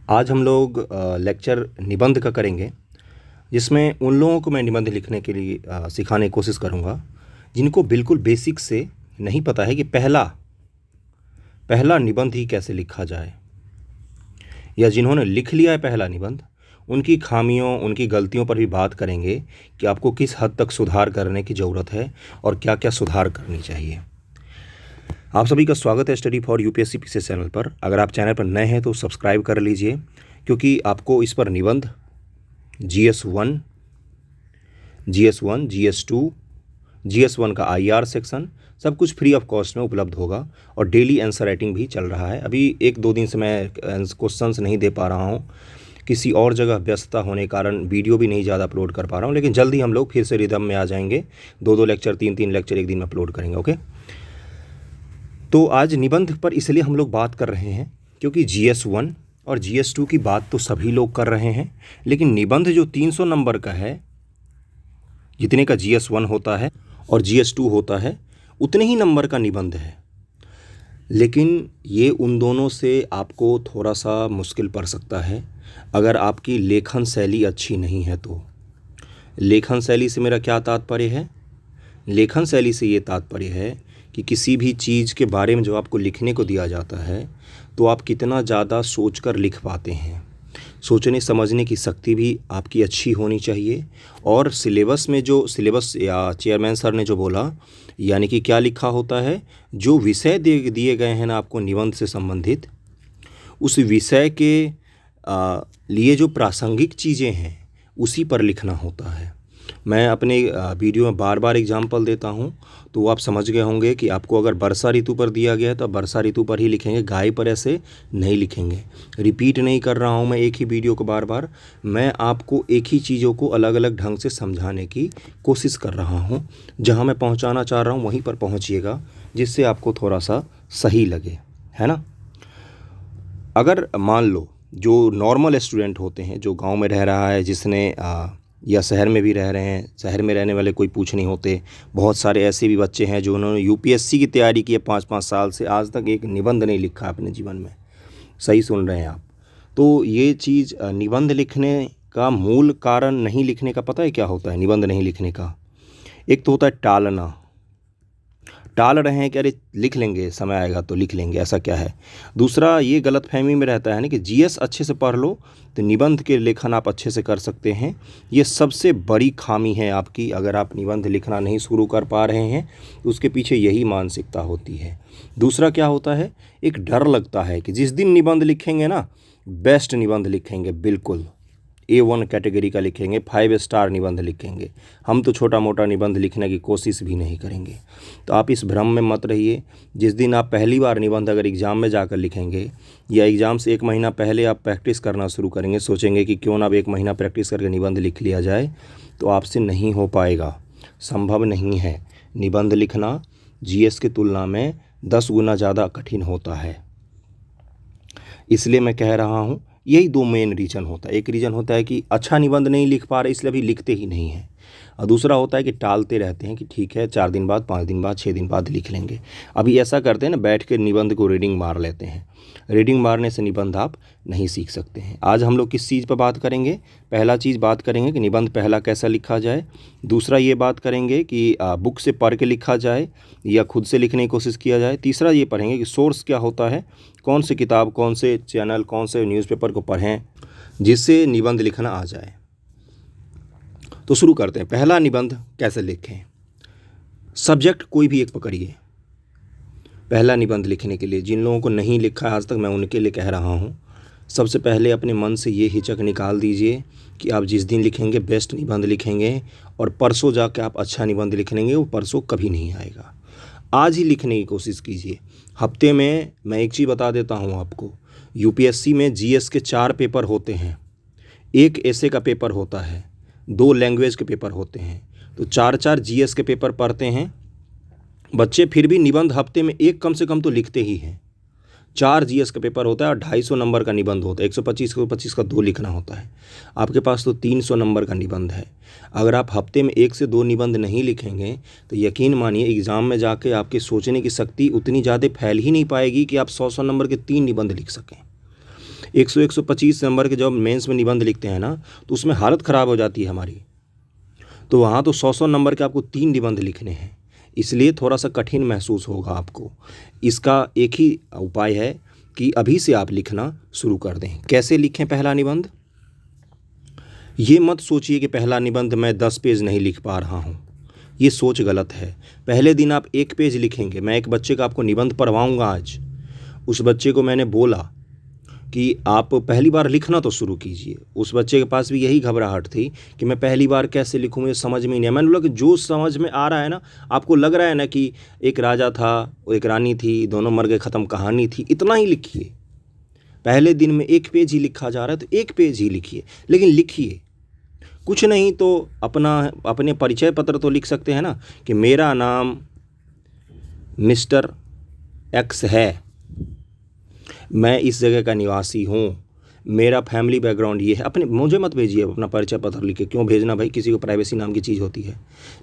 आज हम लोग लेक्चर निबंध का करेंगे, जिसमें उन लोगों को मैं निबंध लिखने के लिए सिखाने की कोशिश करूँगा जिनको बिल्कुल बेसिक से नहीं पता है कि पहला पहला निबंध ही कैसे लिखा जाए, या जिन्होंने लिख लिया है पहला निबंध, उनकी खामियों, उनकी गलतियों पर भी बात करेंगे कि आपको किस हद तक सुधार करने की ज़रूरत है और क्या क्या सुधार करनी चाहिए। आप सभी का स्वागत है study for UPSC PCS channel पर। अगर आप चैनल पर नए हैं तो सब्सक्राइब कर लीजिए, क्योंकि आपको इस पर निबंध GS1, GS2, GS1 का IR सेक्शन सब कुछ फ्री ऑफ कॉस्ट में उपलब्ध होगा, और डेली आंसर राइटिंग भी चल रहा है। अभी 1-2 दिन से मैं क्वेश्चंस नहीं दे पा रहा हूँ, किसी और जगह व्यस्तता होने के कारण वीडियो भी नहीं ज़्यादा अपलोड कर पा रहा हूँ, लेकिन जल्दी हम लोग फिर से रिदम में आ जाएंगे। 2-2 लेक्चर, 3-3 लेक्चर एक दिन में अपलोड करेंगे। ओके, तो आज निबंध पर इसलिए हम लोग बात कर रहे हैं क्योंकि GS1 और GS2 की बात तो सभी लोग कर रहे हैं, लेकिन निबंध जो 300 नंबर का है, जितने का GS1 होता है और GS2 होता है, उतने ही नंबर का निबंध है। लेकिन ये उन दोनों से आपको थोड़ा सा मुश्किल पड़ सकता है अगर आपकी लेखन शैली अच्छी नहीं है तो। लेखन शैली से मेरा क्या तात्पर्य है? लेखन शैली से ये तात्पर्य है कि किसी भी चीज़ के बारे में जो आपको लिखने को दिया जाता है तो आप कितना ज़्यादा सोचकर लिख पाते हैं। सोचने समझने की शक्ति भी आपकी अच्छी होनी चाहिए। और सिलेबस में जो सिलेबस या चेयरमैन सर ने जो बोला, यानी कि क्या लिखा होता है, जो विषय दिए गए हैं ना आपको निबंध से संबंधित, उस विषय के लिए जो प्रासंगिक चीज़ें हैं उसी पर लिखना होता है। मैं अपने वीडियो में बार बार एग्जाम्पल देता हूं, तो आप समझ गए होंगे कि आपको अगर वर्षा ऋतु पर दिया गया है तो आप वर्षा ऋतु पर ही लिखेंगे, गाय पर ऐसे नहीं लिखेंगे। रिपीट नहीं कर रहा हूं मैं एक ही वीडियो को बार बार, मैं आपको एक ही चीज़ों को अलग अलग ढंग से समझाने की कोशिश कर रहा हूं। जहां मैं पहुंचाना चाह रहा हूं वहीं पर पहुंचिएगा, जिससे आपको थोड़ा सा सही लगे, है ना। अगर मान लो जो नॉर्मल स्टूडेंट होते हैं, जो गाँव में रह रहा है, जिसने या शहर में भी रह रहे हैं, शहर में रहने वाले कोई पूछ नहीं होते। बहुत सारे ऐसे भी बच्चे हैं जो उन्होंने यूपीएससी की तैयारी की है 5-5 साल से, आज तक एक निबंध नहीं लिखा अपने जीवन में। सही सुन रहे हैं आप। तो ये चीज़ निबंध लिखने का मूल कारण नहीं लिखने का पता है क्या होता है? निबंध नहीं लिखने का एक तो होता है टालना। टाल रहे हैं कि अरे लिख लेंगे, समय आएगा तो लिख लेंगे, ऐसा क्या है। दूसरा, ये गलतफहमी में रहता है ना कि GS अच्छे से पढ़ लो तो निबंध के लेखन आप अच्छे से कर सकते हैं। ये सबसे बड़ी खामी है आपकी। अगर आप निबंध लिखना नहीं शुरू कर पा रहे हैं तो उसके पीछे यही मानसिकता होती है। दूसरा क्या होता है, एक डर लगता है कि जिस दिन निबंध लिखेंगे ना, बेस्ट निबंध लिखेंगे, बिल्कुल A1 कैटेगरी का लिखेंगे, 5 स्टार निबंध लिखेंगे, हम तो छोटा मोटा निबंध लिखने की कोशिश भी नहीं करेंगे। तो आप इस भ्रम में मत रहिए। जिस दिन आप पहली बार निबंध अगर एग्ज़ाम में जाकर लिखेंगे, या एग्ज़ाम से 1 महीना पहले आप प्रैक्टिस करना शुरू करेंगे, सोचेंगे कि क्यों ना अब 1 महीना प्रैक्टिस करके निबंध लिख लिया जाए, तो आपसे नहीं हो पाएगा, संभव नहीं है। निबंध लिखना GS की तुलना में 10 गुना ज़्यादा कठिन होता है। इसलिए मैं कह रहा हूँ, यही 2 मेन रीज़न होता है। एक रीज़न होता है कि अच्छा निबंध नहीं लिख पा रहे, इसलिए अभी लिखते ही नहीं हैं। और दूसरा होता है कि टालते रहते हैं कि ठीक है 4 दिन बाद, 5 दिन बाद, 6 दिन बाद लिख लेंगे। अभी ऐसा करते हैं ना, बैठ के निबंध को रीडिंग मार लेते हैं। रीडिंग मारने से निबंध आप नहीं सीख सकते हैं। आज हम लोग किस चीज़ पर बात करेंगे? पहला चीज़ बात करेंगे कि निबंध पहला कैसा लिखा जाए। दूसरा ये बात करेंगे कि बुक से पढ़ के लिखा जाए या खुद से लिखने की कोशिश किया जाए। तीसरा ये पढ़ेंगे कि सोर्स क्या होता है, कौन सी किताब, कौन से चैनल, कौन से न्यूज़पेपर को पढ़ें जिससे निबंध लिखना आ जाए। तो शुरू करते हैं। पहला निबंध कैसे लिखें? सब्जेक्ट कोई भी एक पकड़िए। पहला निबंध लिखने के लिए जिन लोगों को नहीं लिखा आज तक, मैं उनके लिए कह रहा हूँ, सबसे पहले अपने मन से ये हिचक निकाल दीजिए कि आप जिस दिन लिखेंगे बेस्ट निबंध लिखेंगे, और परसों जाके आप अच्छा निबंध लिख लेंगे, वो परसों कभी नहीं आएगा। आज ही लिखने की कोशिश कीजिए। हफ्ते में मैं एक चीज़ बता देता हूँ आपको, यूपीएससी में GS के 4 पेपर होते हैं, 1 ऐसे का पेपर होता है, 2 लैंग्वेज के पेपर होते हैं, तो 4-4 GS के पेपर पढ़ते हैं बच्चे, फिर भी निबंध हफ्ते में एक कम से कम तो लिखते ही हैं। 4 GS का पेपर होता है और 250 नंबर का निबंध होता है। 125 को 25 का 2 लिखना होता है। आपके पास तो 300 नंबर का निबंध है। अगर आप हफ्ते में 1 से 2 निबंध नहीं लिखेंगे तो यकीन मानिए एग्ज़ाम में जाके आपके सोचने की शक्ति उतनी ज़्यादा फैल ही नहीं पाएगी कि आप 100-100 नंबर के 3 निबंध लिख सकें। 100-125 नंबर के जब मेंस में निबंध लिखते हैं ना, तो उसमें हालत ख़राब हो जाती है हमारी। तो वहाँ तो 100-100 नंबर के आपको 3 निबंध लिखने हैं, इसलिए थोड़ा सा कठिन महसूस होगा आपको। इसका एक ही उपाय है कि अभी से आप लिखना शुरू कर दें। कैसे लिखें पहला निबंध? ये मत सोचिए कि पहला निबंध मैं 10 पेज नहीं लिख पा रहा हूँ, ये सोच गलत है। पहले दिन आप 1 पेज लिखेंगे। मैं एक बच्चे का आपको निबंध पढ़वाऊँगा आज। उस बच्चे को मैंने बोला कि आप पहली बार लिखना तो शुरू कीजिए। उस बच्चे के पास भी यही घबराहट थी कि मैं पहली बार कैसे लिखूँ, मुझे समझ में ही नहीं। मैंने बोला कि जो समझ में आ रहा है ना, आपको लग रहा है ना कि एक राजा था, एक रानी थी, दोनों मर गए, ख़त्म कहानी थी, इतना ही लिखिए। पहले दिन में 1 पेज ही लिखा जा रहा है तो 1 पेज ही लिखिए, लेकिन लिखिए। कुछ नहीं तो अपने परिचय पत्र तो लिख सकते हैं ना, कि मेरा नाम मिस्टर एक्स है, मैं इस जगह का निवासी हूँ, मेरा फैमिली बैकग्राउंड ये है। अपने मुझे मत भेजिए अपना परिचय पत्र लिख के, क्यों भेजना भाई, किसी को प्राइवेसी नाम की चीज़ होती है।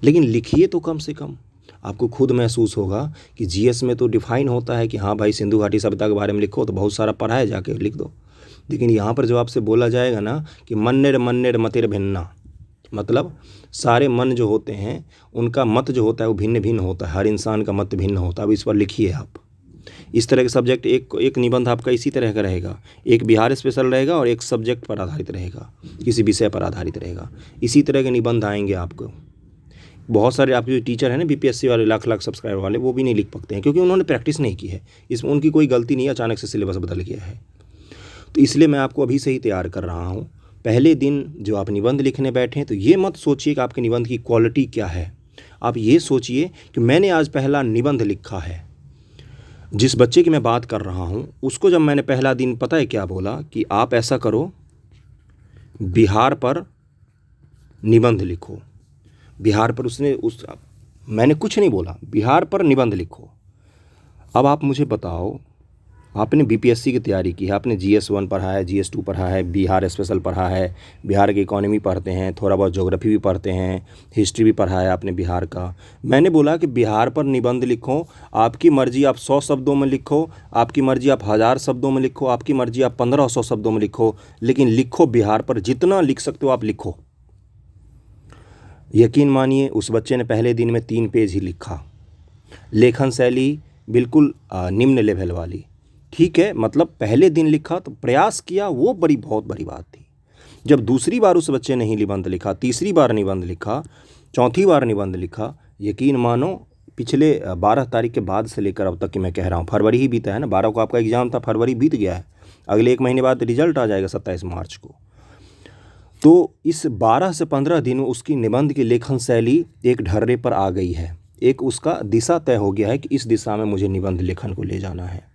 लेकिन लिखिए तो कम से कम। आपको खुद महसूस होगा कि जीएस में तो डिफाइन होता है कि हाँ भाई सिंधु घाटी सभ्यता के बारे में लिखो, तो बहुत सारा पढ़ा है, जाके लिख दो। लेकिन यहाँ पर जो आपसे बोला जाएगा ना कि मन्नेर मन्नेर मतिर भिन्ना, मतलब सारे मन जो होते हैं उनका मत जो होता है वो भिन्न भिन्न होता है, हर इंसान का मत भिन्न होता है। अब इस पर लिखिए आप। इस तरह के सब्जेक्ट एक निबंध आपका इसी तरह का रहेगा, एक बिहार स्पेशल रहेगा और एक सब्जेक्ट पर आधारित रहेगा, किसी विषय पर आधारित रहेगा। इसी तरह के निबंध आएंगे आपको। बहुत सारे आपके जो टीचर हैं ना बीपीएससी वाले, लाख लाख सब्सक्राइबर वाले, वो भी नहीं लिख पाते हैं क्योंकि उन्होंने प्रैक्टिस नहीं की है। इसमें उनकी कोई गलती नहीं है, अचानक से सिलेबस बदल गया है। तो इसलिए मैं आपको अभी से ही तैयार कर रहा हूँ। पहले दिन जो आप निबंध लिखने बैठें तो ये मत सोचिए कि आपके निबंध की क्वालिटी क्या है। आप ये सोचिए कि मैंने आज पहला निबंध लिखा है। जिस बच्चे की मैं बात कर रहा हूँ उसको जब मैंने पहला दिन पता है क्या बोला कि आप ऐसा करो, बिहार पर निबंध लिखो। बिहार पर मैंने कुछ नहीं बोला, बिहार पर निबंध लिखो। अब आप मुझे बताओ, आपने बीपीएससी की तैयारी की है, आपने जीएस 1 पढ़ा है, जीएस 2 पढ़ा है, बिहार स्पेशल पढ़ा है, बिहार की इकोनॉमी पढ़ते हैं, थोड़ा बहुत ज्योग्राफी भी पढ़ते हैं, हिस्ट्री भी पढ़ा है आपने बिहार का। मैंने बोला कि बिहार पर निबंध लिखो, आपकी मर्ज़ी आप 100 शब्दों में लिखो, आपकी मर्ज़ी आप 1000 शब्दों में लिखो, आपकी मर्ज़ी आप 1500 शब्दों में लिखो, लेकिन लिखो बिहार पर, जितना लिख सकते हो आप लिखो। यकीन मानिए उस बच्चे ने पहले दिन में 3 पेज ही लिखा। लेखन शैली बिल्कुल निम्न लेवल वाली, ठीक है, मतलब पहले दिन लिखा तो प्रयास किया, वो बहुत बड़ी बात थी। जब दूसरी बार उस बच्चे ने ही निबंध लिखा, तीसरी बार निबंध लिखा, चौथी बार निबंध लिखा, यकीन मानो पिछले 12 तारीख के बाद से लेकर अब तक की मैं कह रहा हूँ, फरवरी ही बीता है ना, 12 को आपका एग्ज़ाम था, फरवरी बीत गया है, अगले 1 महीने बाद रिजल्ट आ जाएगा 27 मार्च को। तो इस 12 से 15 दिन में उसकी निबंध की लेखन शैली एक ढर्रे पर आ गई है, एक उसका दिशा तय हो गया है कि इस दिशा में मुझे निबंध लेखन को ले जाना है।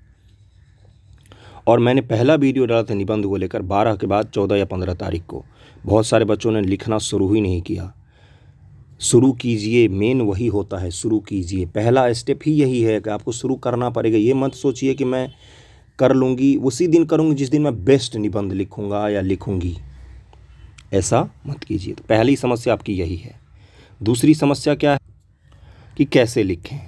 और मैंने पहला वीडियो डाला था निबंध को लेकर 12 के बाद 14 या 15 तारीख को। बहुत सारे बच्चों ने लिखना शुरू ही नहीं किया। शुरू कीजिए, मेन वही होता है, शुरू कीजिए। पहला स्टेप ही यही है कि आपको शुरू करना पड़ेगा। ये मत सोचिए कि मैं कर लूँगी, उसी दिन करूँगी जिस दिन मैं बेस्ट निबंध लिखूँगा या लिखूँगी, ऐसा मत कीजिए। तो पहली समस्या आपकी यही है। दूसरी समस्या क्या है कि कैसे लिखें।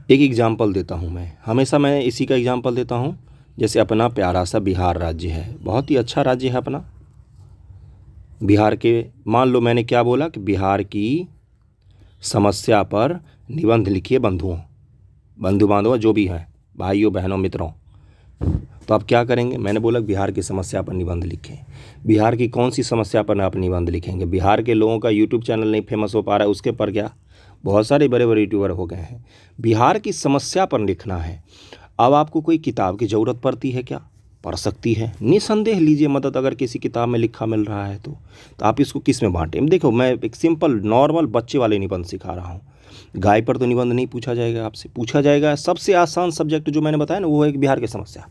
एक एग्जाम्पल देता हूँ मैं इसी का एग्जाम्पल देता हूँ। जैसे अपना प्यारा सा बिहार राज्य है, बहुत ही अच्छा राज्य है अपना। बिहार के, मान लो मैंने क्या बोला कि बिहार की समस्या पर निबंध लिखिए बंधु बांधवों जो भी हैं, भाइयों बहनों मित्रों। तो आप क्या करेंगे, मैंने बोला बिहार की समस्या पर निबंध लिखें। बिहार की कौन सी समस्या पर आप निबंध लिखेंगे? बिहार के लोगों का यूट्यूब चैनल नहीं फेमस हो पा रहा है, उसके पर क्या, बहुत सारे बड़े बड़े यूट्यूबर हो गए हैं। बिहार की समस्या पर लिखना है। अब आपको कोई किताब की ज़रूरत पड़ती है क्या? पढ़ सकती है, निसंदेह लीजिए मदद, अगर किसी किताब में लिखा मिल रहा है तो आप इसको किस में बांटें। देखो, मैं एक सिंपल नॉर्मल बच्चे वाले निबंध सिखा रहा हूँ। गाय पर तो निबंध नहीं पूछा जाएगा आपसे, पूछा जाएगा सबसे आसान सब्जेक्ट जो मैंने बताया ना, वो है कि बिहार की समस्या।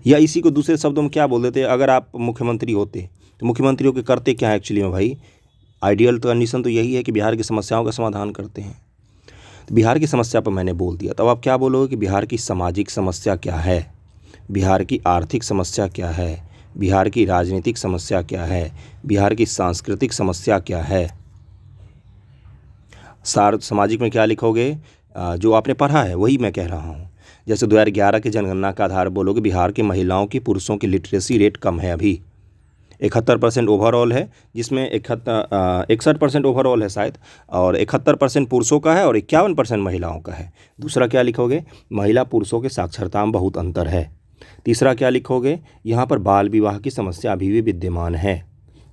या इसी को दूसरे शब्दों में क्या बोल देते, अगर आप मुख्यमंत्री होते तो मुख्यमंत्री होकर करते क्या है एक्चुअली में भाई? आइडियल कंडीशन तो यही है कि बिहार की समस्याओं का समाधान करते हैं। तो बिहार की समस्या पर मैंने बोल दिया, तब आप क्या बोलोगे कि बिहार की सामाजिक समस्या क्या है, बिहार की आर्थिक समस्या क्या है, बिहार की राजनीतिक समस्या क्या है, बिहार की सांस्कृतिक समस्या क्या है। सामाजिक में क्या लिखोगे? जो आपने पढ़ा है वही मैं कह रहा हूँ। जैसे 2011 की जनगणना का आधार बोलोगे, बिहार की महिलाओं की पुरुषों की लिटरेसी रेट कम है अभी, 71% ओवरऑल है, जिसमें 61% ओवरऑल है शायद, और 71% पुरुषों का है और 51% महिलाओं का है। दूसरा क्या लिखोगे, महिला पुरुषों के साक्षरता में बहुत अंतर है। तीसरा क्या लिखोगे, यहाँ पर बाल विवाह की समस्या अभी भी विद्यमान है।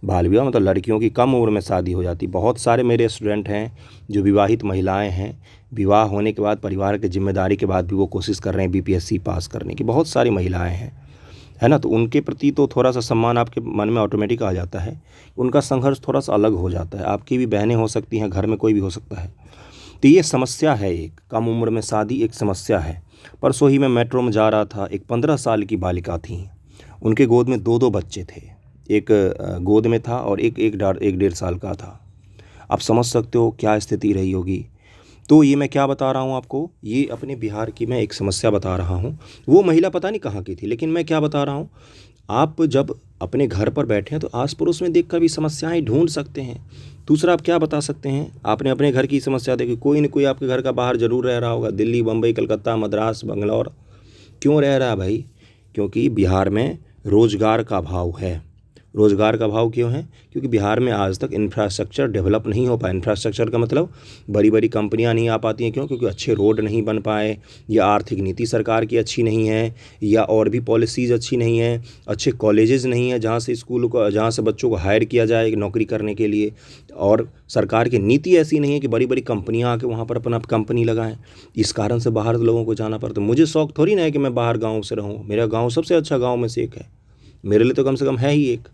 बाल विवाह मतलब लड़कियों की कम उम्र में शादी हो जाती। बहुत सारे मेरे स्टूडेंट हैं जो विवाहित महिलाएं हैं, विवाह होने के बाद परिवार की जिम्मेदारी के बाद भी वो कोशिश कर रहे हैं बीपीएससी पास करने की, बहुत सारी महिलाएं हैं, है ना। तो उनके प्रति तो थोड़ा सा सम्मान आपके मन में ऑटोमेटिक आ जाता है। उनका संघर्ष थोड़ा सा अलग हो जाता है। आपकी भी बहनें हो सकती हैं, घर में कोई भी हो सकता है। तो ये समस्या है, एक कम उम्र में शादी एक समस्या है। परसों ही मैं मेट्रो में जा रहा था, एक 15 साल की बालिका थी, उनके गोद में 2 बच्चे थे, एक गोद में था और एक 1.5 साल का था। आप समझ सकते हो क्या स्थिति रही होगी। तो ये मैं क्या बता रहा हूँ आपको, ये अपने बिहार की मैं एक समस्या बता रहा हूँ। वो महिला पता नहीं कहाँ की थी, लेकिन मैं क्या बता रहा हूँ, आप जब अपने घर पर बैठे हैं तो आस पड़ोस में देखकर भी समस्याएं ढूंढ सकते हैं। दूसरा आप क्या बता सकते हैं, आपने अपने घर की समस्या देखी, कोई न कोई आपके घर का बाहर ज़रूर रह रहा होगा, दिल्ली, बम्बई, कलकत्ता, मद्रास, बंगलौर। क्यों रह रहा है भाई? क्योंकि बिहार में रोज़गार का अभाव है। रोज़गार का अभाव क्यों है? क्योंकि बिहार में आज तक इंफ्रास्ट्रक्चर डेवलप नहीं हो पाया। इंफ्रास्ट्रक्चर का मतलब बड़ी बड़ी कंपनियां नहीं आ पाती हैं। क्यों? क्योंकि अच्छे रोड नहीं बन पाए, या आर्थिक नीति सरकार की अच्छी नहीं है, या और भी पॉलिसीज़ अच्छी नहीं है, अच्छे कॉलेजेस नहीं है जहाँ से बच्चों को हायर किया जाए नौकरी करने के लिए, और सरकार की नीति ऐसी नहीं है कि बड़ी बड़ी कंपनियाँ आके वहाँ पर अपना कंपनी लगाएं। इस कारण से बाहर लोगों को जाना पड़ता है। मुझे शौक थोड़ी ना है कि मैं बाहर गाँव से रहूँ, मेरा गाँव सबसे अच्छा गाँव में से एक है, मेरे लिए तो कम से कम है ही एक।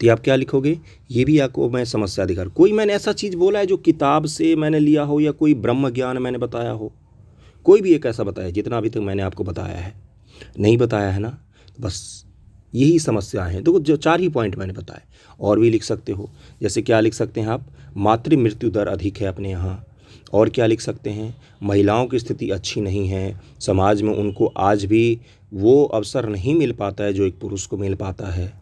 तो आप क्या लिखोगे, ये भी आपको मैं समस्या दिखा। कोई मैंने ऐसा चीज़ बोला है जो किताब से मैंने लिया हो, या कोई ब्रह्म ज्ञान मैंने बताया हो? कोई भी एक ऐसा बताया जितना अभी तक मैंने आपको बताया है? नहीं बताया है ना। तो बस यही समस्या है। देखो जो 4 ही पॉइंट मैंने बताए, और भी लिख सकते हो। जैसे क्या लिख सकते हैं आप, मातृ मृत्यु दर अधिक है अपने यहाँ। और क्या लिख सकते हैं, महिलाओं की स्थिति अच्छी नहीं है, समाज में उनको आज भी वो अवसर नहीं मिल पाता है जो एक पुरुष को मिल पाता है।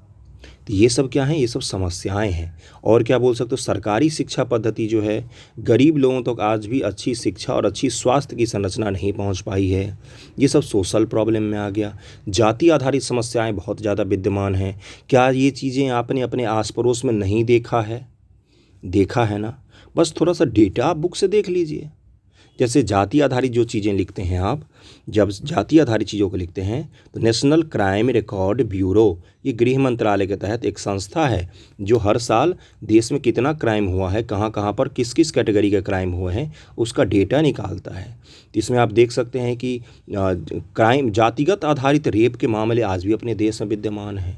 तो ये सब क्या है, ये सब समस्याएं हैं। और क्या बोल सकते हो, सरकारी शिक्षा पद्धति जो है, गरीब लोगों तक आज भी अच्छी शिक्षा और अच्छी स्वास्थ्य की संरचना नहीं पहुंच पाई है। ये सब सोशल प्रॉब्लम में आ गया। जाति आधारित समस्याएं बहुत ज़्यादा विद्यमान हैं। क्या ये चीज़ें आपने अपने आस पड़ोस में नहीं देखा है? देखा है ना। बस थोड़ा सा डेटा आप बुक से देख लीजिए। जैसे जाति आधारित जो चीज़ें लिखते हैं आप, जब जाति आधारित चीज़ों को लिखते हैं तो नेशनल क्राइम रिकॉर्ड ब्यूरो, ये गृह मंत्रालय के तहत एक संस्था है जो हर साल देश में कितना क्राइम हुआ है, कहाँ कहाँ पर किस किस कैटेगरी के क्राइम हुए हैं, उसका डेटा निकालता है। तो इसमें आप देख सकते हैं कि क्राइम, जातिगत आधारित रेप के मामले आज भी अपने देश में विद्यमान हैं।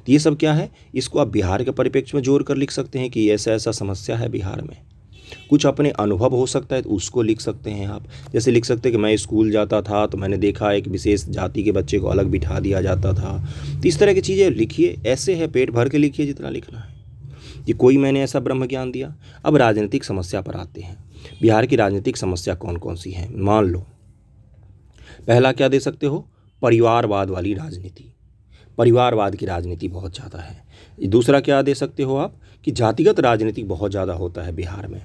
तो ये सब क्या है, इसको आप बिहार के परिप्रेक्ष्य में जोड़ कर लिख सकते हैं कि ऐसा ऐसा समस्या है बिहार में। कुछ अपने अनुभव हो सकता है तो उसको लिख सकते हैं आप। जैसे लिख सकते हैं कि मैं स्कूल जाता था तो मैंने देखा एक विशेष जाति के बच्चे को अलग बिठा दिया जाता था। तो इस तरह की चीज़ें लिखिए, ऐसे है पेट भर के लिखिए जितना लिखना है। ये कोई मैंने ऐसा ब्रह्म ज्ञान दिया। अब राजनीतिक समस्या पर आते हैं। बिहार की राजनीतिक समस्या कौन कौन सी है, मान लो। पहला क्या दे सकते हो, परिवारवाद वाली राजनीति, परिवारवाद की राजनीति बहुत ज़्यादा है। दूसरा क्या दे सकते हो आप, कि जातिगत राजनीति बहुत ज़्यादा होता है बिहार में।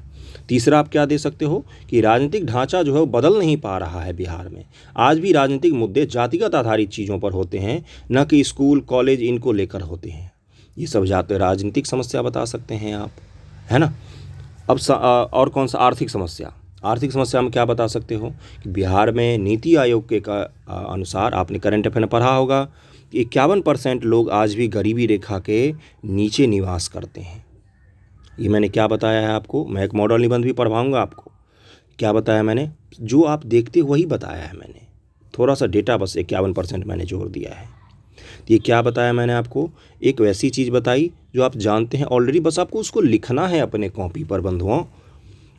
तीसरा आप क्या दे सकते हो, कि राजनीतिक ढांचा जो है वो बदल नहीं पा रहा है बिहार में। आज भी राजनीतिक मुद्दे जातिगत आधारित चीज़ों पर होते हैं, न कि स्कूल कॉलेज इनको लेकर होते हैं। ये सब जाते राजनीतिक समस्या बता सकते हैं आप, है ना। अब और कौन सा, आर्थिक समस्या। आर्थिक समस्या में क्या बता सकते हो, कि बिहार में नीति आयोग के अनुसार, आपने करंट अफेयर में पढ़ा होगा कि 51% लोग आज भी गरीबी रेखा के नीचे निवास करते हैं। ये मैंने क्या बताया है आपको, मैं एक मॉडल निबंध भी पढ़वाऊंगा आपको। क्या बताया मैंने, जो आप देखते वही बताया है मैंने, थोड़ा सा डेटा बस 51% मैंने जोड़ दिया है। तो ये क्या बताया मैंने आपको, एक वैसी चीज़ बताई जो आप जानते हैं ऑलरेडी, बस आपको उसको लिखना है अपने कॉपी पर बंधुओं।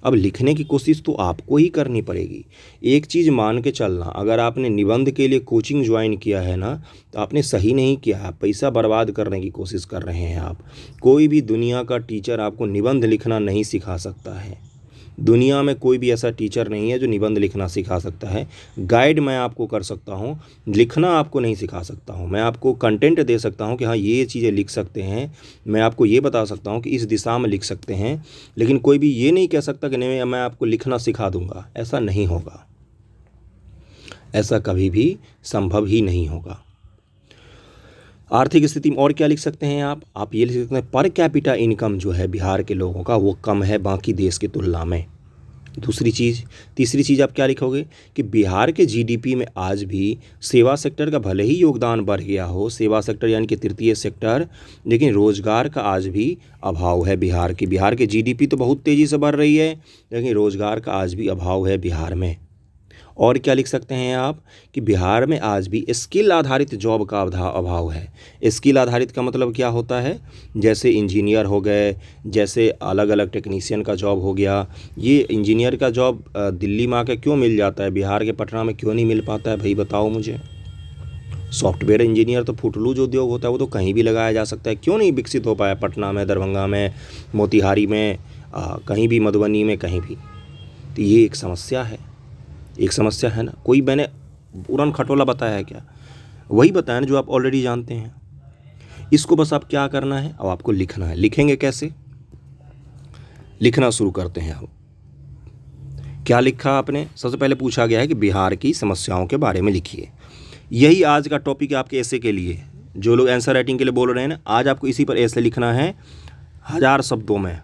अब लिखने की कोशिश तो आपको ही करनी पड़ेगी। एक चीज़ मान के चलना, अगर आपने निबंध के लिए कोचिंग ज्वाइन किया है ना, तो आपने सही नहीं किया है, पैसा बर्बाद करने की कोशिश कर रहे हैं आप। कोई भी दुनिया का टीचर आपको निबंध लिखना नहीं सिखा सकता है। दुनिया में कोई भी ऐसा टीचर नहीं है जो निबंध लिखना सिखा सकता है। गाइड मैं आपको कर सकता हूँ, लिखना आपको नहीं सिखा सकता हूँ। मैं आपको कंटेंट दे सकता हूँ कि हाँ ये चीज़ें लिख सकते हैं, मैं आपको ये बता सकता हूँ कि इस दिशा में लिख सकते हैं, लेकिन कोई भी ये नहीं कह सकता कि नहीं मैं आपको लिखना सिखा दूँगा, ऐसा नहीं होगा। ऐसा कभी भी संभव ही नहीं होगा। आर्थिक स्थिति में और क्या लिख सकते हैं आप ये लिख सकते हैं पर कैपिटा इनकम जो है बिहार के लोगों का वो कम है बाकी देश की तुलना में। दूसरी चीज़, तीसरी चीज़ आप क्या लिखोगे कि बिहार के जीडीपी में आज भी सेवा सेक्टर का भले ही योगदान बढ़ गया हो, सेवा सेक्टर यानी कि तृतीय सेक्टर, लेकिन रोजगार का आज भी अभाव है बिहार के जीडीपी तो बहुत तेज़ी से बढ़ रही है, लेकिन रोजगार का आज भी अभाव है बिहार में। और क्या लिख सकते हैं आप कि बिहार में आज भी स्किल आधारित जॉब का अभाव है। स्किल आधारित का मतलब क्या होता है, जैसे इंजीनियर हो गए, जैसे अलग अलग टेक्नीशियन का जॉब हो गया। ये इंजीनियर का जॉब दिल्ली में आकर क्यों मिल जाता है, बिहार के पटना में क्यों नहीं मिल पाता है भाई, बताओ मुझे। सॉफ्टवेयर इंजीनियर तो फुटलूज उद्योग होता है, वो तो कहीं भी लगाया जा सकता है, क्यों नहीं विकसित हो पाया पटना में, दरभंगा में, मोतिहारी में, कहीं भी, मधुबनी में, कहीं भी। तो ये एक समस्या है ना। कोई मैंने उड़न खटोला बताया है क्या, वही बताया ना जो आप ऑलरेडी जानते हैं। इसको बस आप क्या करना है, अब आपको लिखना है। लिखेंगे कैसे, लिखना शुरू करते हैं। अब क्या लिखा आपने, सबसे पहले पूछा गया है कि बिहार की समस्याओं के बारे में लिखिए। यही आज का टॉपिक है आपके ऐसे के लिए। जो लोग आंसर राइटिंग के लिए बोल रहे हैं ना, आज आपको इसी पर ऐसे लिखना है 1000 शब्दों में।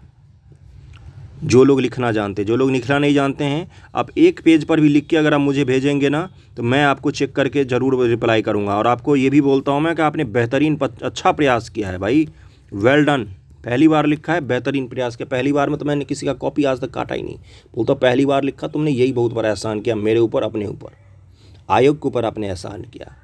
जो लोग लिखना जानते, जो लोग लिखना नहीं जानते हैं, आप एक पेज पर भी लिख के अगर आप मुझे भेजेंगे ना, तो मैं आपको चेक करके ज़रूर रिप्लाई करूंगा। और आपको ये भी बोलता हूं मैं कि आपने बेहतरीन अच्छा प्रयास किया है भाई, वेल डन। पहली बार लिखा है, बेहतरीन प्रयास किया। पहली बार में तो मैंने किसी का कॉपी आज तक काटा ही नहीं, बोलता पहली बार लिखा तुमने, यही बहुत बड़ा एहसान किया मेरे ऊपर, अपने ऊपर, आयोग के ऊपर आपने एहसान किया।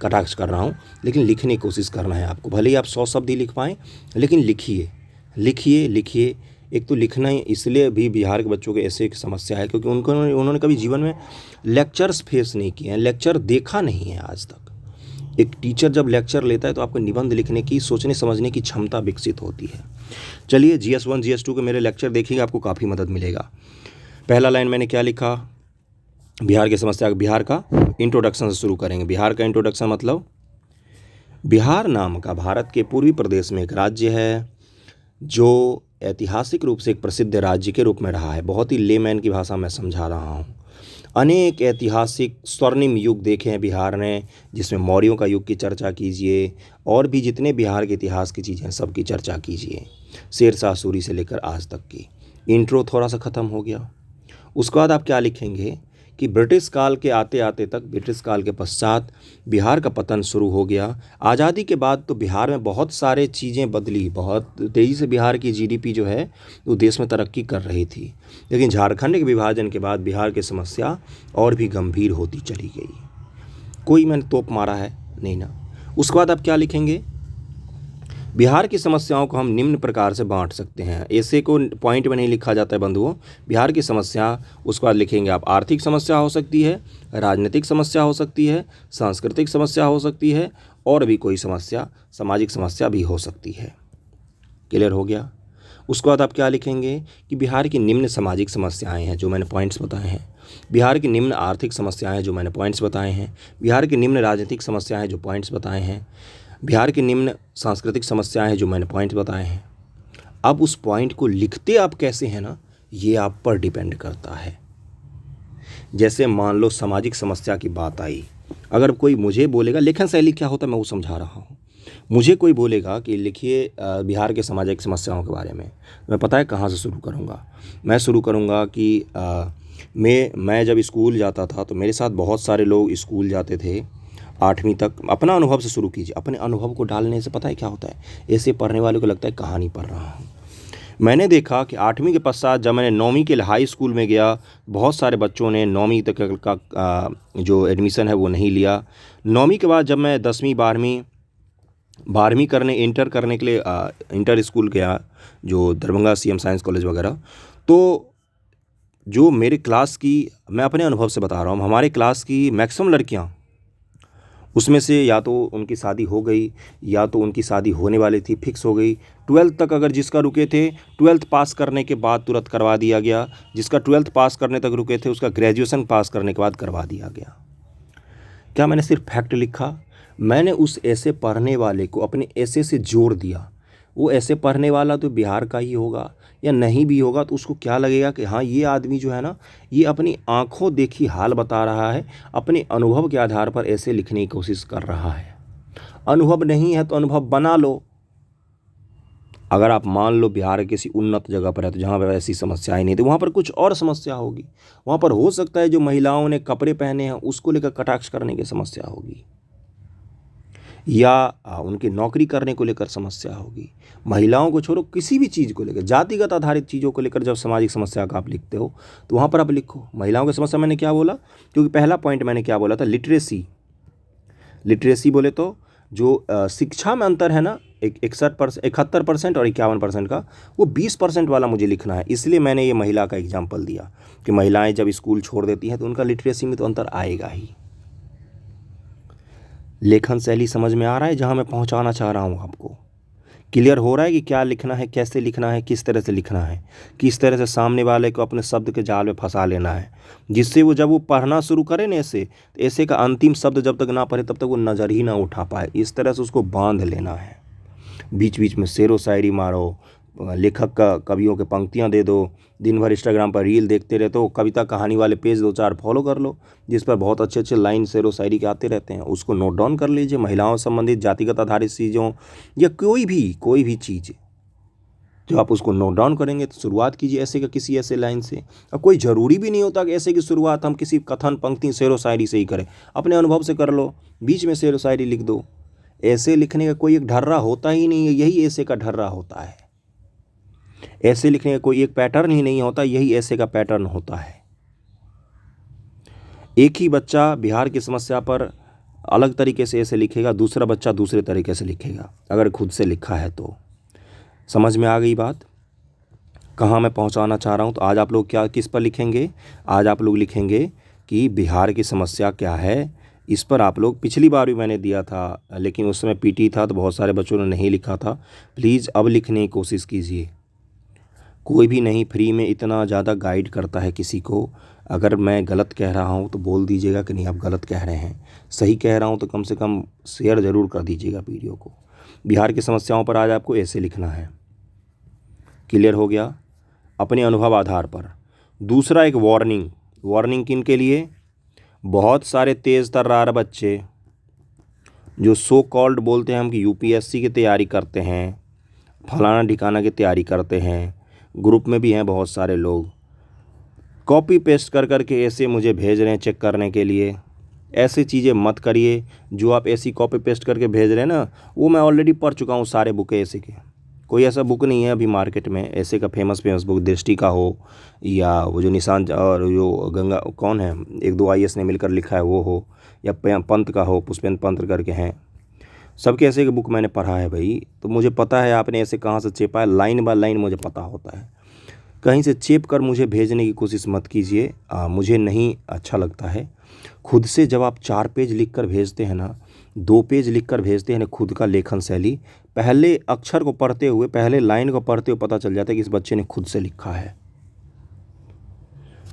कटाक्ष कर रहा हूँ, लेकिन लिखने की कोशिश करना है आपको। भले ही आप 100 शब्द ही लिख पाएँ, लेकिन लिखिए। एक तो लिखना ही इसलिए भी बिहार के बच्चों के ऐसे एक समस्या है क्योंकि उन्होंने कभी जीवन में लेक्चर्स फेस नहीं किए हैं, लेक्चर देखा नहीं है आज तक। एक टीचर जब लेक्चर लेता है तो आपको निबंध लिखने की, सोचने समझने की क्षमता विकसित होती है। चलिए GS1 GS2 के मेरे लेक्चर देखिएगा, आपको काफ़ी मदद मिलेगा। पहला लाइन मैंने क्या लिखा, बिहार की समस्या, बिहार का इंट्रोडक्शन से शुरू करेंगे। बिहार का इंट्रोडक्शन मतलब, बिहार नाम का भारत के पूर्वी प्रदेश में एक राज्य है जो ऐतिहासिक रूप से एक प्रसिद्ध राज्य के रूप में रहा है। बहुत ही लेमैन की भाषा में समझा रहा हूँ। अनेक ऐतिहासिक स्वर्णिम युग देखे हैं बिहार ने, जिसमें मौर्यों का युग की चर्चा कीजिए, और भी जितने बिहार के इतिहास की चीज़ें सब की चर्चा कीजिए, शेरशाह सूरी से लेकर आज तक की। इंट्रो थोड़ा सा ख़त्म हो गया। उसके बाद आप क्या लिखेंगे कि ब्रिटिश काल के आते आते तक, ब्रिटिश काल के पश्चात बिहार का पतन शुरू हो गया। आज़ादी के बाद तो बिहार में बहुत सारे चीज़ें बदली, बहुत तेज़ी से बिहार की जीडीपी जो है वो देश में तरक्की कर रही थी, लेकिन झारखंड के विभाजन के बाद बिहार की समस्या और भी गंभीर होती चली गई। कोई मैंने तोप मारा है नहीं ना। उसके बाद आप क्या लिखेंगे, बिहार की समस्याओं को हम निम्न प्रकार से बांट सकते हैं। ऐसे को पॉइंट में नहीं लिखा जाता है बंधुओं। बिहार की समस्या, उसके बाद लिखेंगे आप आर्थिक समस्या हो सकती है, राजनीतिक समस्या हो सकती है, सांस्कृतिक समस्या हो सकती है, और भी कोई समस्या, सामाजिक समस्या भी हो सकती है। क्लियर हो गया। उसके बाद आप क्या लिखेंगे कि बिहार की निम्न सामाजिक समस्याएं हैं जो मैंने पॉइंट्स बताए हैं, बिहार की निम्न आर्थिक समस्याएं जो मैंने पॉइंट्स बताए हैं, बिहार की निम्न राजनीतिक समस्याएं जो पॉइंट्स बताए हैं, बिहार की निम्न सांस्कृतिक समस्याएं हैं जो मैंने पॉइंट्स बताए हैं। अब उस पॉइंट को लिखते आप कैसे हैं ना, ये आप पर डिपेंड करता है। जैसे मान लो सामाजिक समस्या की बात आई, अगर कोई मुझे बोलेगा, लेखन शैली क्या होता है मैं वो समझा रहा हूँ। मुझे कोई बोलेगा कि लिखिए बिहार के सामाजिक समस्याओं के बारे में, मैं पता है कहाँ से शुरू करूँगा। मैं शुरू करूँगा कि मैं जब स्कूल जाता था तो मेरे साथ बहुत सारे लोग स्कूल जाते थे 8वीं तक। अपना अनुभव से शुरू कीजिए। अपने अनुभव को डालने से पता है क्या होता है, ऐसे पढ़ने वाले को लगता है कहानी पढ़ रहा हूँ। मैंने देखा कि 8वीं के पश्चात जब मैंने 9वीं के हाई स्कूल में गया, बहुत सारे बच्चों ने 9वीं तक का जो एडमिशन है वो नहीं लिया। 9वीं के बाद जब मैं 10वीं 12वीं करने, इंटर करने के लिए इंटर स्कूल गया, जो दरभंगा CM साइंस कॉलेज वगैरह, तो जो मेरे क्लास की, मैं अपने अनुभव से बता रहा हूँ, हमारे क्लास की मैक्सिमम लड़कियाँ, उसमें से या तो उनकी शादी हो गई या तो उनकी शादी होने वाली थी, फिक्स हो गई। 12th तक अगर जिसका रुके थे, 12th पास करने के बाद तुरंत करवा दिया गया। जिसका 12th पास करने तक रुके थे, उसका ग्रेजुएशन पास करने के बाद करवा दिया गया। क्या मैंने सिर्फ फैक्ट लिखा, मैंने उस ऐसे पढ़ने वाले को अपने ऐसे से जोड़ दिया। वो ऐसे पढ़ने वाला तो बिहार का ही होगा, या नहीं भी होगा तो उसको क्या लगेगा कि हाँ ये आदमी जो है ना, ये अपनी आंखों देखी हाल बता रहा है, अपने अनुभव के आधार पर ऐसे लिखने की कोशिश कर रहा है। अनुभव नहीं है तो अनुभव बना लो। अगर आप मान लो बिहार किसी उन्नत जगह पर है तो जहाँ पर ऐसी समस्याएं नहीं, तो वहाँ पर कुछ और समस्या होगी। वहाँ पर हो सकता है जो महिलाओं ने कपड़े पहने हैं उसको लेकर कटाक्ष करने की समस्या होगी, या उनकी नौकरी करने को लेकर समस्या होगी। महिलाओं को छोड़ो, किसी भी चीज़ को लेकर, जातिगत आधारित चीज़ों को लेकर जब सामाजिक समस्या का आप लिखते हो तो वहाँ पर आप लिखो महिलाओं की समस्या। मैंने क्या बोला, क्योंकि पहला पॉइंट मैंने क्या बोला था, लिटरेसी। लिटरेसी बोले तो जो शिक्षा में अंतर है ना, 71% और 51% का, वो 20% वाला मुझे लिखना है। इसलिए मैंने ये महिला का एग्जाम्पल दिया कि महिलाएं जब स्कूल छोड़ देती हैं तो उनका लिटरेसी में तो अंतर आएगा ही। लेखन शैली समझ में आ रहा है जहाँ मैं पहुँचाना चाह रहा हूँ आपको? क्लियर हो रहा है कि क्या लिखना है, कैसे लिखना है, किस तरह से लिखना है, किस तरह से सामने वाले को अपने शब्द के जाल में फंसा लेना है, जिससे वो जब वो पढ़ना शुरू करे ना ऐसे, तो ऐसे का अंतिम शब्द जब तक ना पढ़े तब तक वो नज़र ही ना उठा पाए। इस तरह से उसको बांध लेना है। बीच बीच में शेरो शायरी मारो, लेखक का कवियों के पंक्तियां दे दो, दिन भर इंस्टाग्राम पर रील देखते रहते हो, कविता कहानी वाले पेज 2-4 फॉलो कर लो जिस पर बहुत अच्छे अच्छे लाइन शेरो शायरी के आते रहते हैं, उसको नोट डाउन कर लीजिए। महिलाओं से संबंधित जातिगत आधारित चीज़ों या कोई भी चीज़ जो आप उसको नोट डाउन करेंगे तो शुरुआत कीजिए ऐसे का किसी ऐसे लाइन से। और कोई ज़रूरी भी नहीं होता कि ऐसे की शुरुआत हम किसी कथन पंक्ति शेरो शायरी से ही करें, अपने अनुभव से कर लो, बीच में शेरो शायरी लिख दो। ऐसे लिखने का कोई एक ढर्रा होता ही नहीं है, यही ऐसे का ढर्रा होता है। ऐसे लिखने का कोई एक पैटर्न ही नहीं होता, यही ऐसे का पैटर्न होता है। एक ही बच्चा बिहार की समस्या पर अलग तरीके से ऐसे लिखेगा, दूसरा बच्चा दूसरे तरीके से लिखेगा, अगर खुद से लिखा है तो। समझ में आ गई बात कहाँ मैं पहुँचाना चाह रहा हूँ? तो आज आप लोग क्या किस पर लिखेंगे? आज आप लोग लिखेंगे कि बिहार की समस्या क्या है। इस पर आप लोग, पिछली बार भी मैंने दिया था लेकिन उस समय पीटी था तो बहुत सारे बच्चों ने नहीं लिखा था। प्लीज़ अब लिखने की कोशिश कीजिए। कोई भी नहीं फ्री में इतना ज़्यादा गाइड करता है किसी को। अगर मैं गलत कह रहा हूँ तो बोल दीजिएगा कि नहीं आप गलत कह रहे हैं, सही कह रहा हूँ तो कम से कम शेयर ज़रूर कर दीजिएगा वीडियो को। बिहार की समस्याओं पर आज आपको ऐसे लिखना है। क्लियर हो गया? अपने अनुभव आधार पर। दूसरा एक वार्निंग किन के लिए? बहुत सारे तेज़ तर्रार बच्चे जो सो कॉल्ड बोलते हैं हम कि यूपीएससी की तैयारी करते हैं, फलाना ठिकाना की तैयारी करते हैं, ग्रुप में भी हैं बहुत सारे लोग, कॉपी पेस्ट कर करके ऐसे मुझे भेज रहे हैं चेक करने के लिए। ऐसी चीज़ें मत करिए। जो आप ऐसी कॉपी पेस्ट करके भेज रहे हैं ना, वो मैं ऑलरेडी पढ़ चुका हूँ सारे बुक ऐसे के। कोई ऐसा बुक नहीं है अभी मार्केट में ऐसे का फेमस बुक, दृष्टि का हो या वो जो निशान और जो गंगा कौन है, 1-2 आईएएस ने मिलकर लिखा है वो हो, या पंत का हो, पुष्पेंद्र पंत करके हैं, सबके ऐसे की बुक मैंने पढ़ा है भाई। तो मुझे पता है आपने ऐसे कहाँ से चेपा है, लाइन बाय लाइन मुझे पता होता है। कहीं से चेप कर मुझे भेजने की कोशिश मत कीजिए, मुझे नहीं अच्छा लगता है। खुद से जब आप 4 पेज लिख कर भेजते हैं ना, 2 पेज लिख कर भेजते हैं ना, खुद का लेखन शैली, पहले अक्षर को पढ़ते हुए, पहले लाइन को पढ़ते हुए पता चल जाता है कि इस बच्चे ने खुद से लिखा है।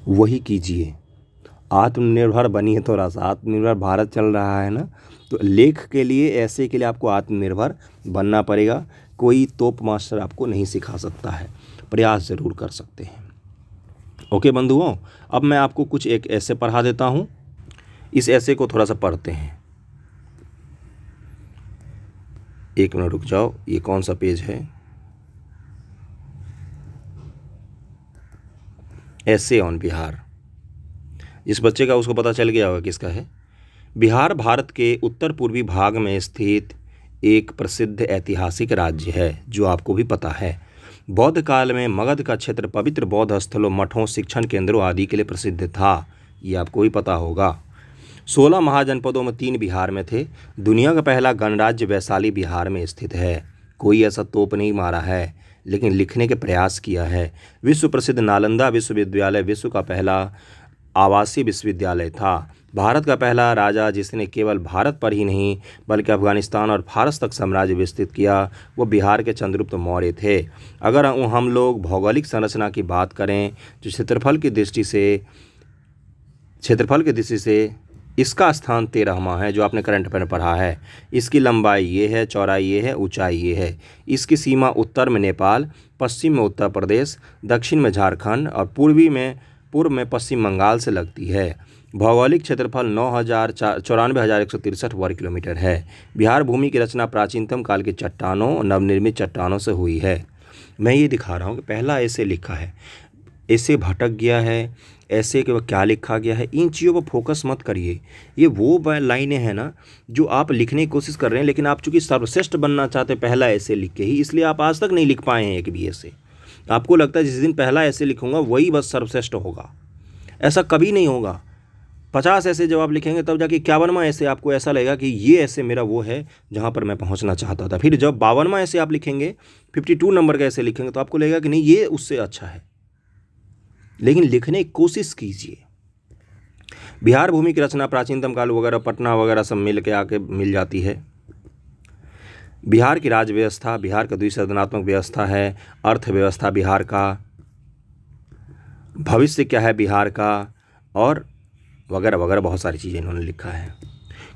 वही कीजिए। आत्मनिर्भर बनिए। थोड़ा सा आत्मनिर्भर भारत चल रहा है ना, तो लेख के लिए, ऐसे के लिए आपको आत्मनिर्भर बनना पड़ेगा। कोई तोप मास्टर आपको नहीं सिखा सकता है, प्रयास ज़रूर कर सकते हैं। ओके बंधुओं, अब मैं आपको कुछ एक ऐसे पढ़ा देता हूँ। इस ऐसे को थोड़ा सा पढ़ते हैं। 1 मिनट रुक जाओ, ये कौन सा पेज है? ऐसे ऑन बिहार। जिस बच्चे का उसको पता चल गया होगा किसका है। बिहार भारत के उत्तर पूर्वी भाग में स्थित एक प्रसिद्ध ऐतिहासिक राज्य है, जो आपको भी पता है। बौद्ध काल में मगध का क्षेत्र पवित्र बौद्ध स्थलों, मठों, शिक्षण केंद्रों आदि के लिए प्रसिद्ध था। ये आपको भी पता होगा। 16 महाजनपदों में 3 बिहार में थे। दुनिया का पहला गणराज्य वैशाली बिहार में स्थित है। कोई ऐसा तोप नहीं मारा है, लेकिन लिखने के प्रयास किया है। विश्व प्रसिद्ध नालंदा विश्वविद्यालय विश्व का पहला आवासीय विश्वविद्यालय था। भारत का पहला राजा जिसने केवल भारत पर ही नहीं बल्कि अफगानिस्तान और फारस तक साम्राज्य विस्तृत किया, वो बिहार के चंद्रगुप्त मौर्य थे। अगर हम लोग भौगोलिक संरचना की बात करें, जो क्षेत्रफल की दृष्टि से इसका स्थान 13वां है जो आपने करंट अफेयर में पढ़ा है। इसकी लंबाई ये है, चौड़ाई ये है, ऊंचाई ये है। इसकी सीमा उत्तर में नेपाल, पश्चिम में उत्तर प्रदेश, दक्षिण में झारखंड और पूर्व में पश्चिम बंगाल से लगती है। भौगोलिक क्षेत्रफल 94,163 वर्ग किलोमीटर है। बिहार भूमि की रचना प्राचीनतम काल के चट्टानों और नवनिर्मित चट्टानों से हुई है। मैं ये दिखा रहा हूँ कि पहला ऐसे लिखा है, ऐसे भटक गया है, ऐसे के क्या लिखा गया है, इन चीज़ों पर फोकस मत करिए। ये वो लाइनें हैं ना जो आप लिखने की कोशिश कर रहे हैं, लेकिन आप चूंकि सर्वश्रेष्ठ बनना चाहते हैं पहला ऐसे लिख के ही, इसलिए आप आज तक नहीं लिख पाए हैं एक भी ऐसे। आपको लगता है जिस दिन पहला ऐसे लिखूंगा वही बस सर्वश्रेष्ठ होगा, ऐसा कभी नहीं होगा। 50 ऐसे जब आप लिखेंगे तब जाके 51वां ऐसे आपको ऐसा लगेगा कि ये ऐसे मेरा वो है जहाँ पर मैं पहुँचना चाहता था। फिर जब 52वां ऐसे आप लिखेंगे, 52 नंबर का ऐसे लिखेंगे, तो आपको लगेगा कि नहीं ये उससे अच्छा है। लेकिन लिखने की कोशिश कीजिए। बिहार भूमि की रचना प्राचीनतम काल वगैरह पटना वगैरह सब मिल के आके मिल जाती है। बिहार की राज्य व्यवस्था, बिहार का द्विसदनात्मक व्यवस्था है। अर्थव्यवस्था बिहार का, भविष्य क्या है बिहार का, और वगैरह वगैरह बहुत सारी चीज़ें इन्होंने लिखा है।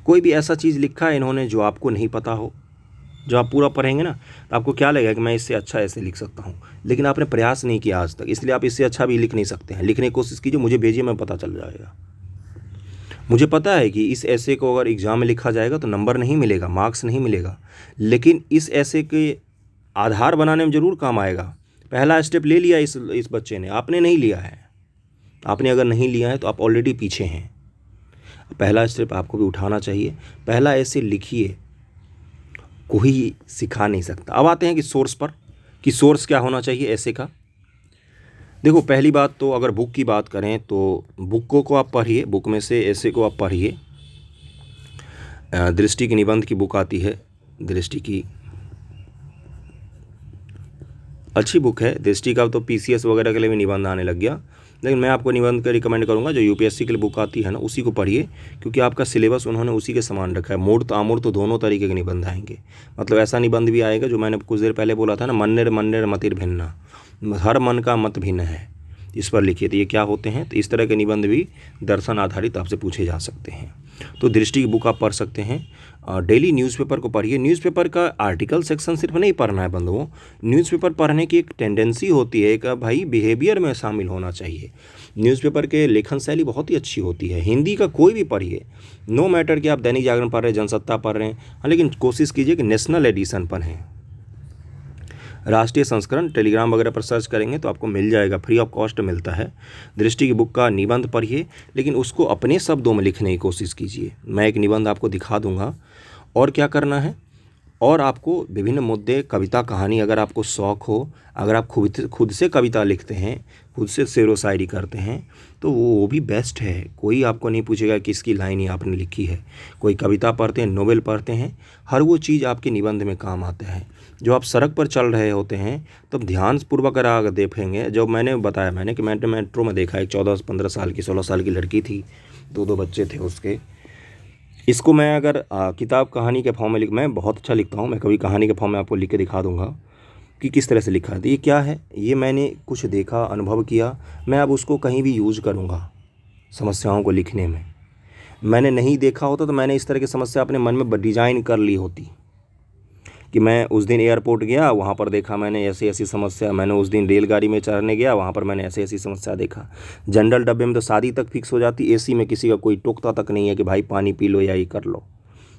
कोई भी ऐसा चीज़ लिखा है इन्होंने जो आपको नहीं पता हो, जो आप पूरा पढ़ेंगे ना तो आपको क्या लगेगा कि मैं इससे अच्छा ऐसे लिख सकता हूँ, लेकिन आपने प्रयास नहीं किया आज तक, इसलिए आप इससे अच्छा भी लिख नहीं सकते हैं। लिखने की कोशिश कीजिए, मुझे भेजिए, मैं पता चल जाएगा। मुझे पता है कि इस ऐसे को अगर एग्ज़ाम में लिखा जाएगा तो नंबर नहीं मिलेगा, मार्क्स नहीं मिलेगा, लेकिन इस ऐसे के आधार बनाने में ज़रूर काम आएगा। पहला स्टेप ले लिया इस बच्चे ने, आपने नहीं लिया है। आपने अगर नहीं लिया है तो आप ऑलरेडी पीछे हैं। पहला स्टेप आपको भी उठाना चाहिए। पहला ऐसे लिखिए, कोई सिखा नहीं सकता। अब आते हैं कि सोर्स पर, कि सोर्स क्या होना चाहिए ऐसे का। देखो पहली बात तो अगर बुक की बात करें तो बुकों को आप पढ़िए, बुक में से ऐसे को आप पढ़िए। दृष्टि की निबंध की बुक आती है, दृष्टि की अच्छी बुक है। दृष्टि का तो पीसीएस वगैरह के लिए भी निबंध आने लग गया, लेकिन मैं आपको निबंध का रिकमेंड करूंगा जो यूपीएससी के लिए बुक आती है ना, उसी को पढ़िए, क्योंकि आपका सिलेबस उन्होंने उसी के समान रखा है। मूर्त आमूर्त दोनों तरीके के निबंध आएंगे। मतलब ऐसा निबंध भी आएगा जो मैंने कुछ देर पहले बोला था ना, मन्नेर मन्नेर मतिर भिन्ना, हर मन का मत भिन्न है, इस पर लिखिए। तो ये क्या होते हैं, तो इस तरह के निबंध भी दर्शन आधारित आपसे पूछे जा सकते हैं। तो दृष्टि की बुक आप पढ़ सकते हैं। डेली न्यूज़पेपर को पढ़िए। न्यूज़पेपर का आर्टिकल सेक्शन सिर्फ नहीं पढ़ना है बंधुओं, न्यूज़पेपर पढ़ने की एक टेंडेंसी होती है, एक भाई बिहेवियर में शामिल होना चाहिए। न्यूज़पेपर के लेखन शैली बहुत ही अच्छी होती है। हिंदी का कोई भी पढ़िए, नो मैटर कि आप दैनिक जागरण पढ़ रहे हैं, जनसत्ता पढ़ रहे हैं, हाँ, लेकिन कोशिश कीजिए कि नेशनल एडिशन पढ़ें। राष्ट्रीय संस्करण टेलीग्राम वगैरह पर सर्च करेंगे तो आपको मिल जाएगा, फ्री ऑफ कॉस्ट मिलता है। दृष्टि की बुक का निबंध पढ़िए, लेकिन उसको अपने शब्दों में लिखने की कोशिश कीजिए। मैं एक निबंध आपको दिखा दूंगा और क्या करना है। और आपको विभिन्न मुद्दे, कविता, कहानी, अगर आपको शौक़ हो, अगर आप खुद से कविता लिखते हैं, खुद से शेर व शायरी करते हैं, तो वो भी बेस्ट है। कोई आपको नहीं पूछेगा किसकी लाइन ही आपने लिखी है। कोई कविता पढ़ते हैं, नोवेल पढ़ते हैं, हर वो चीज़ आपके निबंध में काम आता है। जो आप सड़क पर चल रहे होते हैं तब ध्यानपूर्वक अगर देखेंगे, जब मैंने बताया मैंने कि मैंने मेट्रो में देखा, एक 14-15 साल की 16 साल की लड़की थी, 2 बच्चे थे उसके। इसको मैं अगर किताब कहानी के फॉर्म में मैं बहुत अच्छा लिखता हूँ, मैं कभी कहानी के फॉर्म में आपको लिख के दिखा दूंगा कि किस तरह से लिखा है। तो ये क्या है, ये मैंने कुछ देखा, अनुभव किया, मैं अब उसको कहीं भी यूज़ करूँगा समस्याओं को लिखने में। मैंने नहीं देखा होता तो मैंने इस तरह की समस्या अपने मन में डिज़ाइन कर ली होती कि मैं उस दिन एयरपोर्ट गया, वहाँ पर देखा मैंने ऐसी ऐसी समस्या। मैंने उस दिन रेलगाड़ी में चढ़ने गया, वहाँ पर मैंने ऐसी ऐसी समस्या देखा। जनरल डब्बे में तो शादी तक फिक्स हो जाती, एसी में किसी का कोई टोकता तक नहीं है कि भाई पानी पी लो या ये कर लो,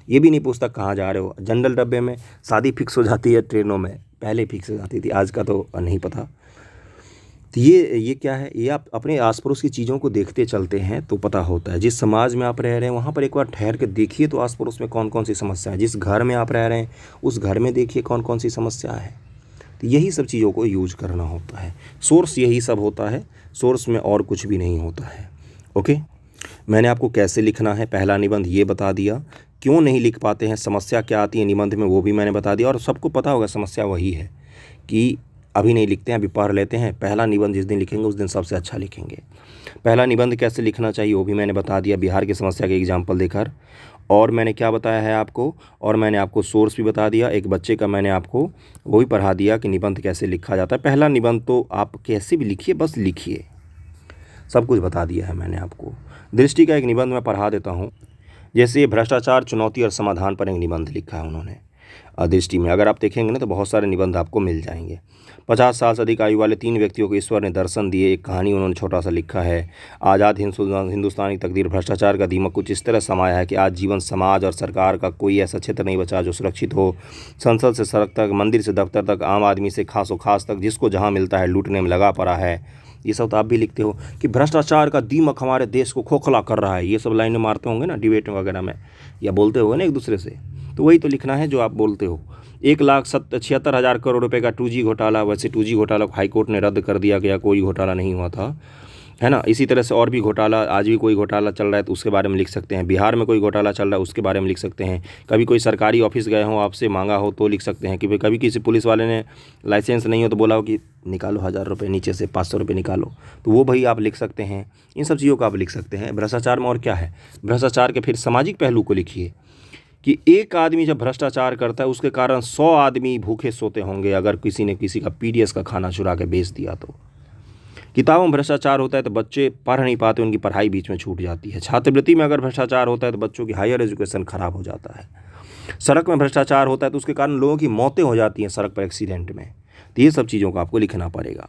ये भी नहीं पूछता कहाँ जा रहे हो। जनरल डब्बे में शादी फिक्स हो जाती है, ट्रेनों में पहले फिक्स हो जाती थी, आज का तो नहीं पता। तो ये क्या है, ये आप अपने आस पड़ोस की चीज़ों को देखते चलते हैं तो पता होता है। जिस समाज में आप रह रहे हैं वहाँ पर एक बार ठहर के देखिए तो आस पड़ोस में कौन कौन सी समस्या है। जिस घर में आप रह रहे हैं उस घर में देखिए कौन कौन सी समस्या है। तो यही सब चीज़ों को यूज करना होता है। सोर्स यही सब होता है, सोर्स में और कुछ भी नहीं होता है। ओके, मैंने आपको कैसे लिखना है पहला निबंध ये बता दिया, क्यों नहीं लिख पाते हैं, समस्या क्या आती है निबंध में वो भी मैंने बता दिया। और सबको पता होगा समस्या वही है कि अभी नहीं लिखते हैं, अभी पढ़ लेते हैं। पहला निबंध जिस दिन लिखेंगे उस दिन सबसे अच्छा लिखेंगे। पहला निबंध कैसे लिखना चाहिए वो भी मैंने बता दिया बिहार की समस्या के एग्जाम्पल देकर। और मैंने क्या बताया है आपको, और मैंने आपको सोर्स भी बता दिया। एक बच्चे का मैंने आपको वो भी पढ़ा दिया कि निबंध कैसे लिखा जाता है। पहला निबंध तो आप कैसे भी लिखिए, बस लिखिए, सब कुछ बता दिया है मैंने आपको। दृष्टि का एक निबंध मैं पढ़ा देता हूँ। जैसे ये भ्रष्टाचार, चुनौती और समाधान पर एक निबंध लिखा है उन्होंने दृष्टि में। अगर आप देखेंगे ना तो बहुत सारे निबंध आपको मिल जाएंगे। 50 साल से अधिक आयु वाले 3 व्यक्तियों को ईश्वर ने दर्शन दिए, एक कहानी उन्होंने छोटा सा लिखा है। आज़ाद हिंदुस्तान की तकदीर, भ्रष्टाचार का दीमक कुछ इस तरह समाया है कि आज जीवन, समाज और सरकार का कोई ऐसा क्षेत्र नहीं बचा जो सुरक्षित हो। संसद से सड़क तक, मंदिर से दफ्तर तक, आम आदमी से खासो खास तक, जिसको जहाँ मिलता है लूटने में लगा पड़ा है। ये सब तो आप भी लिखते हो कि भ्रष्टाचार का दीमक हमारे देश को खोखला कर रहा है। ये सब लाइनें मारते होंगे ना डिबेट वगैरह में, या बोलते होंगे ना एक दूसरे से, तो वही तो लिखना है जो आप बोलते हो। 1,76,000 करोड़ रुपए का 2G घोटाला, वैसे 2G घोटाला को हाईकोर्ट ने रद्द कर दिया गया, कोई घोटाला नहीं हुआ था, है ना। इसी तरह से और भी घोटाला, आज भी कोई घोटाला चल रहा है तो उसके बारे में लिख सकते हैं। बिहार में कोई घोटाला चल रहा है उसके बारे में लिख सकते हैं। कभी कोई सरकारी ऑफिस गए हों, आपसे मांगा हो तो लिख सकते हैं कि भाई कभी किसी पुलिस वाले ने लाइसेंस नहीं हो तो बोला हो कि निकालो 1,000 रुपये, नीचे से 500 रुपये निकालो, तो वो भाई आप लिख सकते हैं। इन सब चीज़ों को आप लिख सकते हैं। भ्रष्टाचार में और क्या है, भ्रष्टाचार के फिर सामाजिक पहलू को लिखिए कि एक आदमी जब भ्रष्टाचार करता है उसके कारण 100 आदमी भूखे सोते होंगे अगर किसी ने किसी का PDS का खाना चुरा के बेच दिया तो। किताबों में भ्रष्टाचार होता है तो बच्चे पढ़ नहीं पाते, उनकी पढ़ाई बीच में छूट जाती है। छात्रवृत्ति में अगर भ्रष्टाचार होता है तो बच्चों की हायर एजुकेशन खराब हो जाता है। सड़क में भ्रष्टाचार होता है तो उसके कारण लोगों की मौतें हो जाती हैं सड़क पर एक्सीडेंट में। तो ये सब चीज़ों को आपको लिखना पड़ेगा।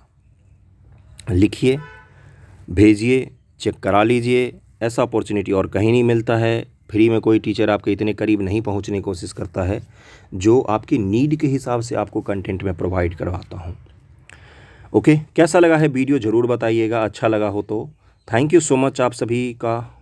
लिखिए, भेजिए, चेक करा लीजिए। ऐसा अपॉर्चुनिटी और कहीं नहीं मिलता है। फ्री में कोई टीचर आपके इतने करीब नहीं पहुंचने की कोशिश करता है जो आपकी नीड के हिसाब से आपको कंटेंट में प्रोवाइड करवाता हूं। ओके, कैसा लगा है वीडियो ज़रूर बताइएगा। अच्छा लगा हो तो थैंक यू सो मच आप सभी का।